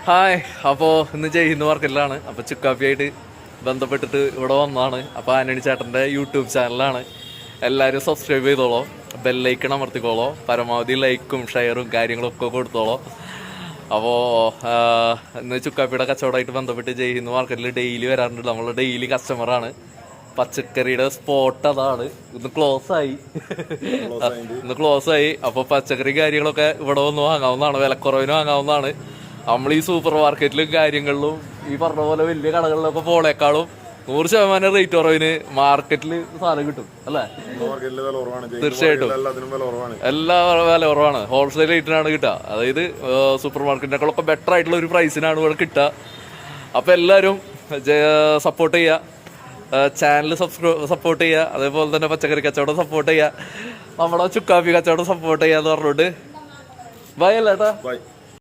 Hi, അപ്പോൾ ഇന്ന് ചെയ്യുന്ന വർക്കെല്ലാം അപ്പോൾ ചുക്കാപ്പിയായിട്ട് ബന്ധപ്പെട്ടിട്ട് ഇവിടെ വന്നതാണ്. അപ്പോൾ ആന്റണി ചേട്ടൻ്റെ യൂട്യൂബ് ചാനലാണ്. എല്ലാവരും സബ്സ്ക്രൈബ് ചെയ്തോളോ, ബെല്ലൈക്കൺ അമർത്തിക്കോളോ, പരമാവധി ലൈക്കും ഷെയറും കാര്യങ്ങളൊക്കെ കൊടുത്തോളോ. അപ്പോൾ ഇന്ന് ചുക്കാപ്പിയുടെ കച്ചവടമായിട്ട് ബന്ധപ്പെട്ട് ചെയ്യുന്ന മാർക്കറ്റിൽ ഡെയിലി വരാറുണ്ട്. നമ്മൾ ഡെയിലി കസ്റ്റമറാണ്. പച്ചക്കറിയുടെ സ്പോട്ട് അതാണ്. ഇന്ന് ക്ലോസ് ആയി. അപ്പോൾ പച്ചക്കറി കാര്യങ്ങളൊക്കെ ഇവിടെ വന്ന് വാങ്ങാവുന്നതാണ്, വിലക്കുറവിന് വാങ്ങാവുന്നതാണ്. നമ്മൾ ഈ സൂപ്പർ മാർക്കറ്റിലും കാര്യങ്ങളിലും ഈ പറഞ്ഞ പോലെ വലിയ കടകളിലൊക്കെ പോണേക്കാളും 100% റേറ്റ് കുറവിന് മാർക്കറ്റിൽ സാധനം കിട്ടും അല്ലേ? തീർച്ചയായിട്ടും എല്ലാ വില കുറവാണ്. ഹോൾസെയിൽ റേറ്റിനാണ് കിട്ടുക. അതായത് സൂപ്പർ മാർക്കറ്റിനേക്കാളൊക്കെ ബെറ്റർ ആയിട്ടുള്ള ഒരു പ്രൈസിനാണ് ഇവിടെ കിട്ടുക. അപ്പോൾ എല്ലാവരും സപ്പോർട്ട് ചെയ്യുക, ചാനൽ സപ്പോർട്ട് ചെയ്യുക, അതേപോലെ തന്നെ പച്ചക്കറി കച്ചവടം സപ്പോർട്ട് ചെയ്യുക, നമ്മുടെ ചുക്കാപ്പി കച്ചവടം സപ്പോർട്ട് ചെയ്യുക എന്ന് പറഞ്ഞുകൊണ്ട് ബൈ അല്ലേട്ടാ.